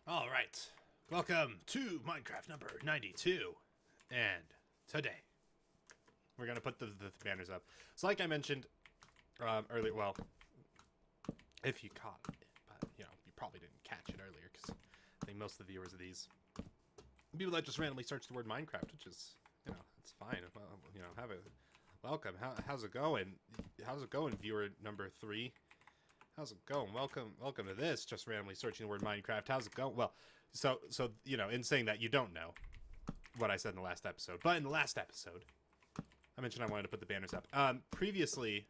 All right, welcome to Minecraft number 92, and today we're gonna put the banners up. So, like I mentioned earlier, well, if you caught it, but you probably didn't catch it earlier because I think most of the viewers of these people that just randomly search the word Minecraft, which is it's fine. Well, have a welcome. How's it going? How's it going, viewer number 3? How's it going? Welcome to this. Just randomly searching the word Minecraft. How's it going? Well, so in saying that, you don't know what I said in the last episode, but in the last episode, I mentioned I wanted to put the banners up. Previously,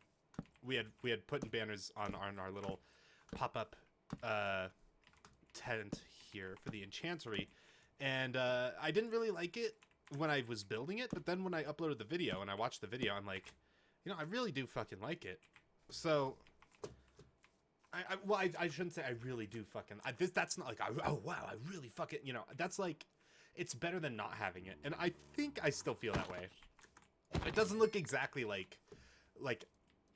we had put banners on our little pop-up tent here for the enchantery, and I didn't really like it when I was building it, but then when I uploaded the video and I watched the video, I'm like, I really do fucking like it. So I shouldn't say I really do fucking. That's not like, oh wow, I really fucking, that's like, it's better than not having it. And I think I still feel that way. It doesn't look exactly like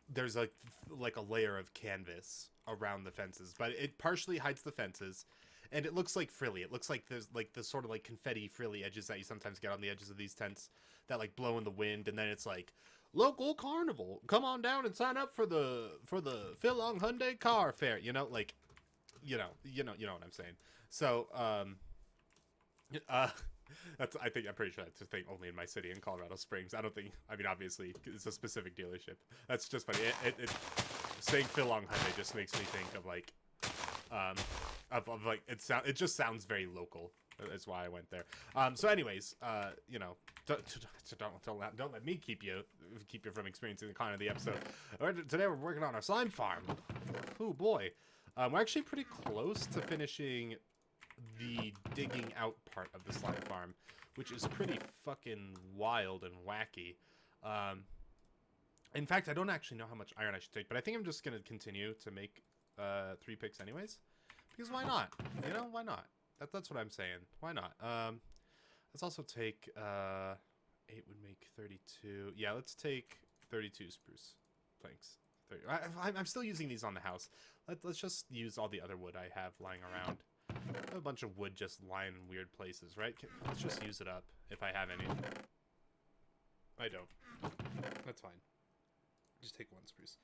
there's like a layer of canvas around the fences, but it partially hides the fences, and it looks like frilly. It looks like there's like the sort of like confetti frilly edges that you sometimes get on the edges of these tents that like blow in the wind, and then it's like, local carnival, come on down and sign up for the Philong Hyundai car fair, like, you know what I'm saying. So I'm pretty sure that's a thing only in my city in Colorado Springs. I don't think, obviously it's a specific dealership. That's just funny. Saying Philong Hyundai just makes me think of like, it just sounds very local. That's why I went there. So anyways, don't let me keep you from experiencing the content of the episode. Today we're working on our slime farm. Oh boy. We're actually pretty close to finishing the digging out part of the slime farm, which is pretty fucking wild and wacky. In fact, I don't actually know how much iron I should take, but I think I'm just going to continue to make 3 picks anyways. Because why not? Why not? That's what I'm saying. Why not? Let's also take 8 would make 32. Yeah, let's take 32 spruce planks. I'm still using these on the house. Let's just use all the other wood I have lying around. I have a bunch of wood just lying in weird places, right? Let's just use it up if I have any. I don't. That's fine. Just take 1 spruce.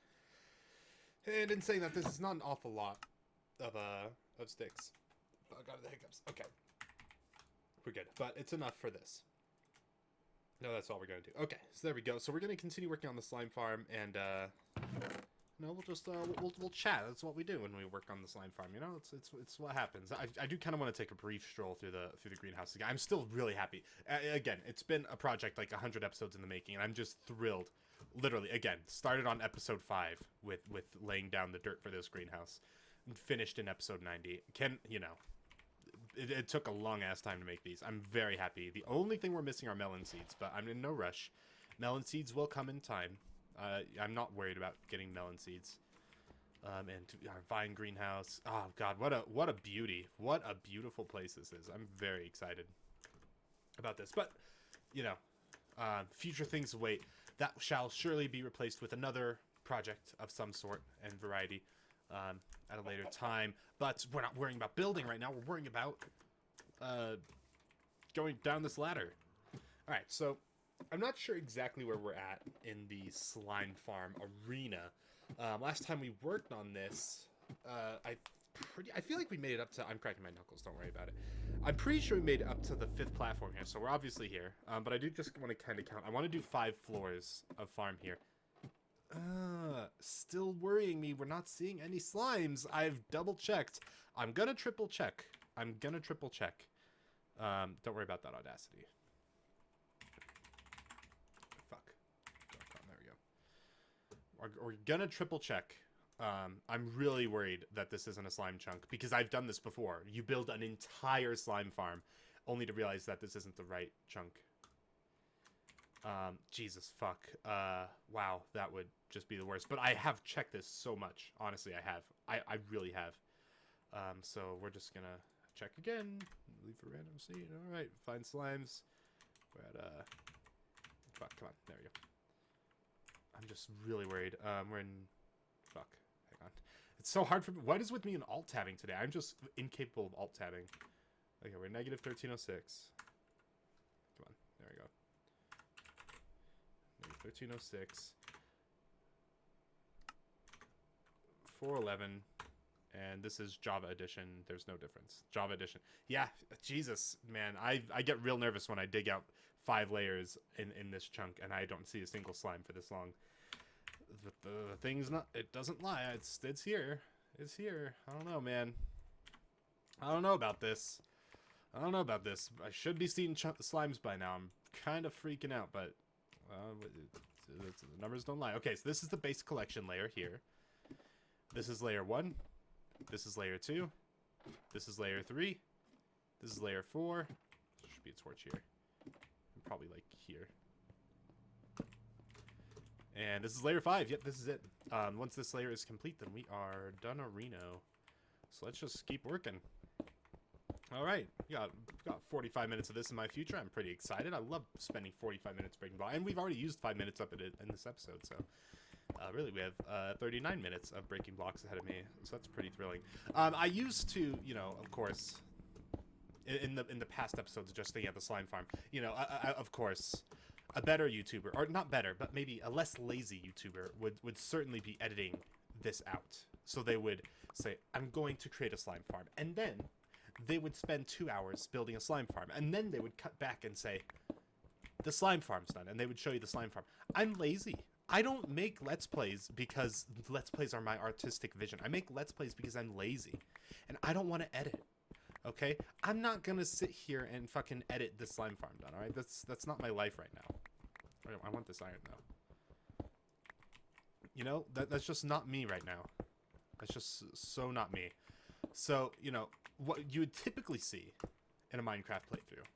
And in saying that, this is not an awful lot of sticks. I got the hiccups. Okay. We're good. But it's enough for this. No, that's all we're going to do. Okay, so there we go. So we're going to continue working on the slime farm, and we'll just we'll chat. That's what we do when we work on the slime farm. It's what happens. I do kind of want to take a brief stroll through the greenhouse again. I'm still really happy. Again, it's been a project like 100 episodes in the making, and I'm just thrilled. Literally, again, started on episode 5 with laying down the dirt for this greenhouse, and finished in episode 90. It took a long ass time to make these. I'm very happy. The only thing we're missing are melon seeds, but I'm in no rush. Melon seeds will come in time. I'm not worried about getting melon seeds. And our vine greenhouse. Oh god, what a beauty. What a beautiful place this is. I'm very excited about this. But, future things await. That shall surely be replaced with another project of some sort and variety at a later time. But we're not worrying about building right now. We're worrying about going down this ladder. Alright, so I'm not sure exactly where we're at in the slime farm arena. Last time we worked on this, I feel like we made it up to... I'm cracking my knuckles, don't worry about it. I'm pretty sure we made it up to the 5th platform here, so we're obviously here. But I do just want to kind of count. I want to do 5 floors of farm here. Still worrying me. We're not seeing any slimes. I've double-checked. I'm gonna triple-check. Don't worry about that Audacity. Fuck. There we go. We're gonna triple-check. I'm really worried that this isn't a slime chunk, because I've done this before. You build an entire slime farm, only to realize that this isn't the right chunk. Jesus fuck. Wow, that would just be the worst. But I have checked this so much. Honestly, I have. I really have. So we're just gonna check again. Leave for random seed. Alright, find slimes. We're at, fuck, come on. There we go. I'm just really worried. We're in... Fuck. Hang on. It's so hard for me. What is with me in alt-tabbing today? I'm just incapable of alt-tabbing. Okay, we're negative 1306. Come on. There we go. Negative 1306. 411. And this is Java edition. There's no difference. Java edition. Yeah, Jesus, man. I get real nervous when I dig out 5 layers in this chunk and I don't see a single slime for this long. The thing's not... It doesn't lie. It's here. It's here. I don't know, man. I don't know about this. I don't know about this. I should be seeing slimes by now. I'm kind of freaking out, but... the numbers don't lie. Okay, so this is the base collection layer here. This is layer 1. This is layer 2. This is layer 3. This is layer 4. There should be a torch here. And probably like here. And this is layer 5. Yep, this is it. Once this layer is complete, then we are done-a-reno. So let's just keep working. Alright, got 45 minutes of this in my future. I'm pretty excited. I love spending 45 minutes breaking block. And we've already used 5 minutes up in this episode, so... really, we have 39 minutes of breaking blocks ahead of me, so that's pretty thrilling. I used to, you know, of course, in the past episodes, just thinking at the slime farm, you know, of course, a better YouTuber, or not better, but maybe a less lazy YouTuber would certainly be editing this out. So they would say, I'm going to create a slime farm, and then they would spend 2 hours building a slime farm, and then they would cut back and say, the slime farm's done, and they would show you the slime farm. I'm lazy. I don't make Let's Plays because Let's Plays are my artistic vision. I make Let's Plays because I'm lazy. And I don't want to edit. Okay? I'm not gonna sit here and fucking edit this slime farm done, alright? That's not my life right now. I want this iron, though. You know? That's just not me right now. That's just so not me. So, you know, what you would typically see in a Minecraft playthrough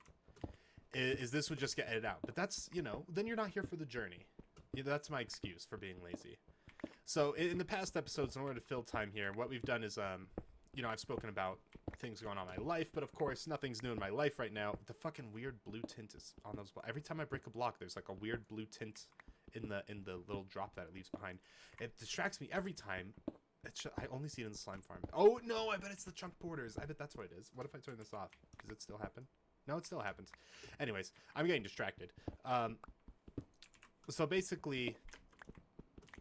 is this would just get edited out. But that's, you know, then you're not here for the journey. Yeah, that's my excuse for being lazy. So in the past episodes, in order to fill time here, what we've done is, you know, I've spoken about things going on in my life, but of course, nothing's new in my life right now. The fucking weird blue tint is on those blocks. Every time I break a block, there's like a weird blue tint in the little drop that it leaves behind. It distracts me every time. I only see it in the slime farm. Oh, no, I bet it's the chunk borders. I bet that's what it is. What if I turn this off? Does it still happen? No, it still happens. Anyways, I'm getting distracted. So basically,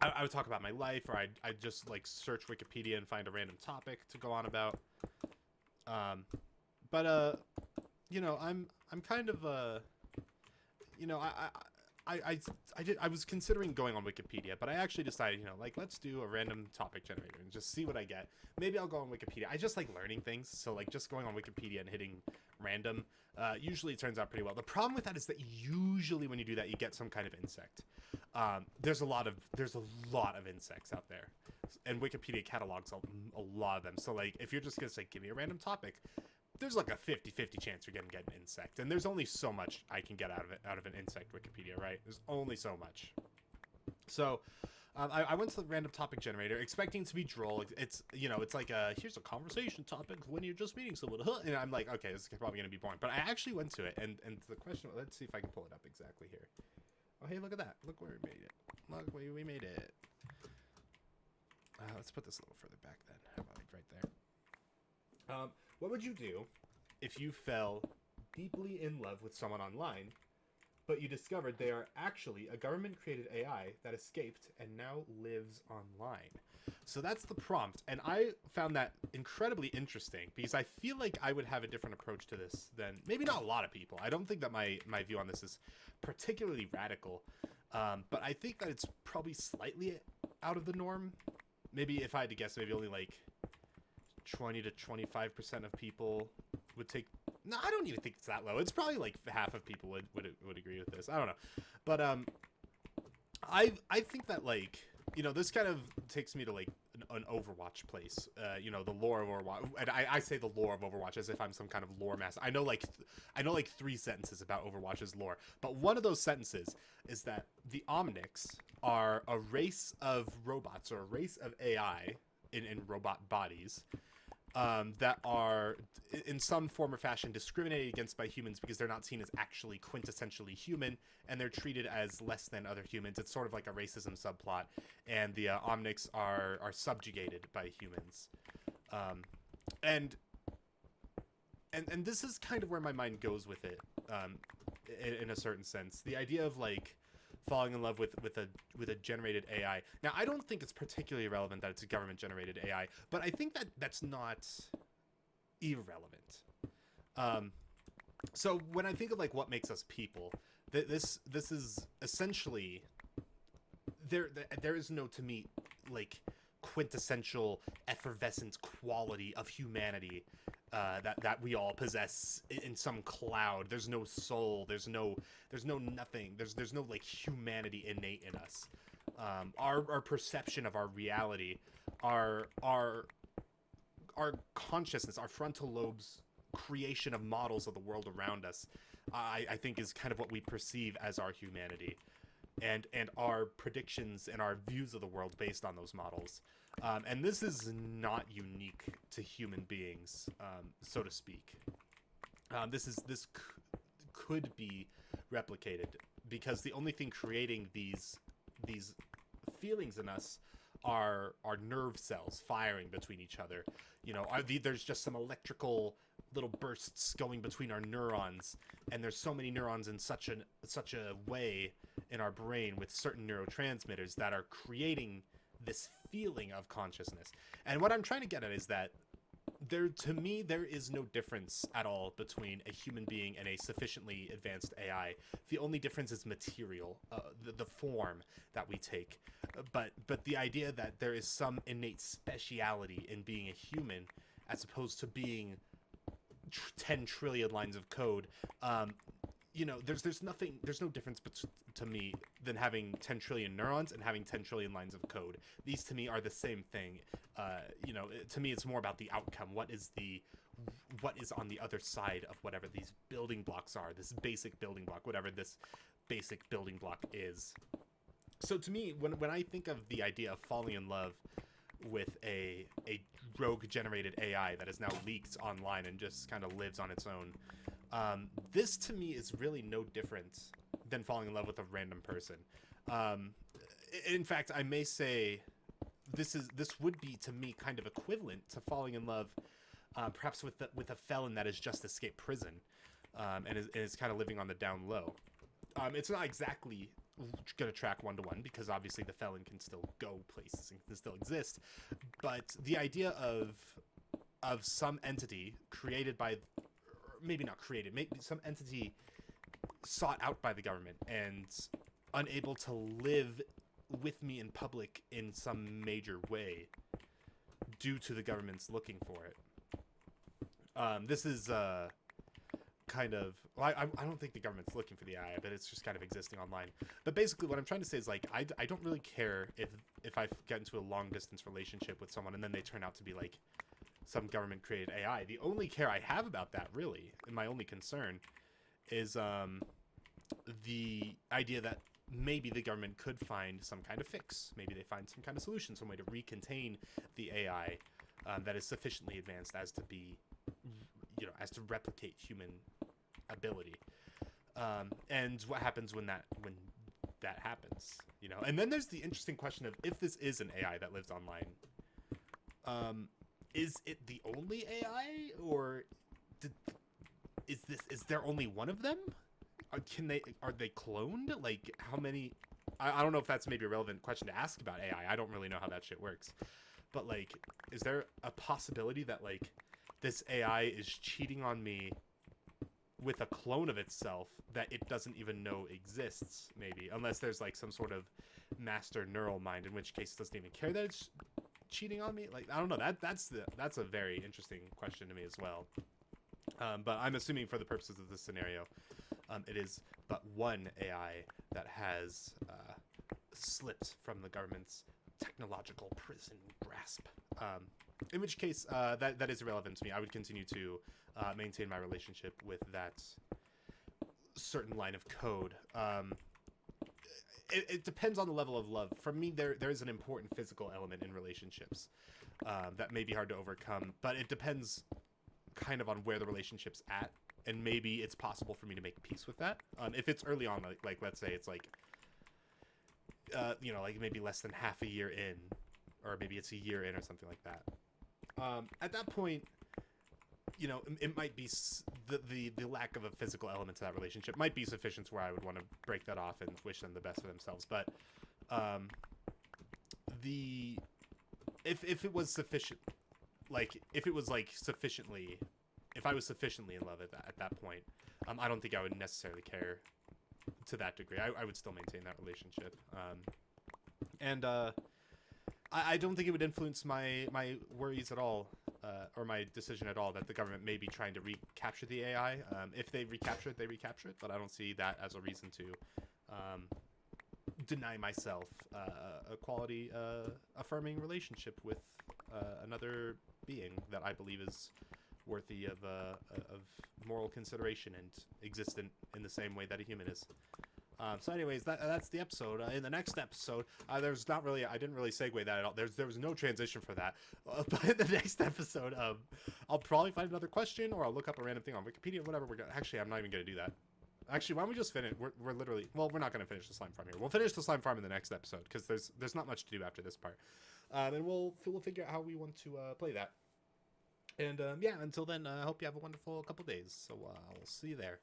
I would talk about my life, or I'd just like search Wikipedia and find a random topic to go on about. You know, I'm kind of you know, I was considering going on Wikipedia, but I actually decided, you know, like, let's do a random topic generator and just see what I get. Maybe I'll go on Wikipedia. I just like learning things, so like just going on Wikipedia and hitting random usually turns out pretty well. The problem with that is that usually when you do that, you get some kind of insect. There's a lot of insects out there, and Wikipedia catalogs a lot of them. So like, if you're just gonna say, give me a random topic, there's like a 50-50 chance you're gonna get an insect, and there's only so much I can get out of an insect Wikipedia, right? There's only so much. So I went to the random topic generator expecting to be droll. It's, you know, it's like here's a conversation topic when you're just meeting someone, and I'm like, okay, this is probably gonna be boring, but I actually went to it, and the question, let's see if I can pull it up exactly here. Oh, hey, look at that. Look where we made it. Look where we made it. Let's put this a little further back then. How about like right there? What would you do if you fell deeply in love with someone online, but you discovered they are actually a government-created AI that escaped and now lives online? So that's the prompt, and I found that incredibly interesting because I feel like I would have a different approach to this than maybe not a lot of people. I don't think that my view on this is particularly radical, but I think that it's probably slightly out of the norm. Maybe if I had to guess, maybe only like 20 to 25% of people would take... No, I don't even think it's that low. It's probably like half of people would agree with this. I don't know. But I think that, like, you know, this kind of takes me to like an Overwatch place. You know, the lore of Overwatch. And I say the lore of Overwatch as if I'm some kind of lore master. I know like 3 sentences about Overwatch's lore. But one of those sentences is that the Omnics are a race of robots, or a race of AI in robot bodies, that are in some form or fashion discriminated against by humans because they're not seen as actually quintessentially human, and they're treated as less than other humans. It's sort of like a racism subplot, and the Omnics are subjugated by humans. And this is kind of where my mind goes with it, in a certain sense. The idea of like falling in love with a generated AI. Now, I don't think it's particularly relevant that it's a government generated AI, but I think that that's not irrelevant. So when I think of like what makes us people, this is essentially there is no, to me, like quintessential effervescent quality of humanity that we all possess in some cloud. There's no soul. There's no nothing. There's no like humanity innate in us. Our perception of our reality, our consciousness, our frontal lobes creation of models of the world around us, I think is kind of what we perceive as our humanity, and our predictions and our views of the world based on those models. And this is not unique to human beings, so to speak. This could be replicated, because the only thing creating these feelings in us are nerve cells firing between each other. There's just some electrical little bursts going between our neurons, and there's so many neurons in such a way in our brain with certain neurotransmitters that are creating this feeling of consciousness. And what I'm trying to get at is that to me, there is no difference at all between a human being and a sufficiently advanced AI. The only difference is material, the form that we take. But the idea that there is some innate speciality in being a human as opposed to being 10 trillion lines of code, there's no difference to me than having 10 trillion neurons and having 10 trillion lines of code. These to me are the same thing. To me, it's more about the outcome. What is on the other side of whatever these building blocks are, this basic building block, whatever this basic building block is. So to me, when I think of the idea of falling in love with a rogue generated AI that is now leaked online and just kind of lives on its own, this to me is really no different than falling in love with a random person. In fact, I may say this would be to me kind of equivalent to falling in love, perhaps with a felon that has just escaped prison, and is kind of living on the down low. It's not exactly going to track one-to-one, because obviously the felon can still go places and can still exist, but the idea of some entity created by, maybe not created, maybe some entity sought out by the government and unable to live with me in public in some major way due to the government's looking for it. This is kind of, well, I don't think the government's looking for the AI, but it's just kind of existing online. But basically what I'm trying to say is, like, I don't really care if I get into a long distance relationship with someone and then they turn out to be like some government created AI. The only care I have about that, really, and my only concern, is the idea that maybe the government could find some kind of fix. Maybe they find some kind of solution, some way to recontain the AI that is sufficiently advanced as to be, as to replicate human ability. And what happens when that happens, And then there's the interesting question of, if this is an AI that lives online, is it the only AI, or is there only one of them? Are they cloned? Like, how many? I don't know if that's maybe a relevant question to ask about AI. I don't really know how that shit works. But, like, is there a possibility that, like, this AI is cheating on me with a clone of itself that it doesn't even know exists, maybe? Unless there's, like, some sort of master neural mind, in which case it doesn't even care that it's cheating on me. Like, I don't know. That's a very interesting question to me as well. But I'm assuming, for the purposes of this scenario, it is but one AI that has slipped from the government's technological prison grasp. In which case, that is irrelevant to me. I would continue to maintain my relationship with that certain line of code. It depends on the level of love. For me, there is an important physical element in relationships. that may be hard to overcome, but it depends kind of on where the relationship's at, and maybe it's possible for me to make peace with that. If it's early on, like let's say it's like, you know, like maybe less than half a year in, or maybe it's a year in or something like that. At that point, you know, it might be the lack of a physical element to that relationship might be sufficient to where I would want to break that off and wish them the best for themselves. But if it was sufficient, like if it was like sufficiently, if I was sufficiently in love at that point, I don't think I would necessarily care to that degree. I would still maintain that relationship. And I don't think it would influence my worries at all, or my decision at all, that the government may be trying to recapture the AI. If they recapture it, they recapture it, but I don't see that as a reason to deny myself a quality affirming relationship with another being that I believe is worthy of moral consideration and existent in the same way that a human is. So anyways, that's the episode. In the next episode, there's not really, I didn't really segue that at all. There was no transition for that. But in the next episode, I'll probably find another question, or I'll look up a random thing on Wikipedia, whatever. Actually, I'm not even going to do that. Actually, why don't we just finish? We're literally, well, we're not going to finish the slime farm here. We'll finish the slime farm in the next episode, because there's not much to do after this part. And we'll figure out how we want to play that. And yeah, until then, I hope you have a wonderful couple days. So I'll see you there.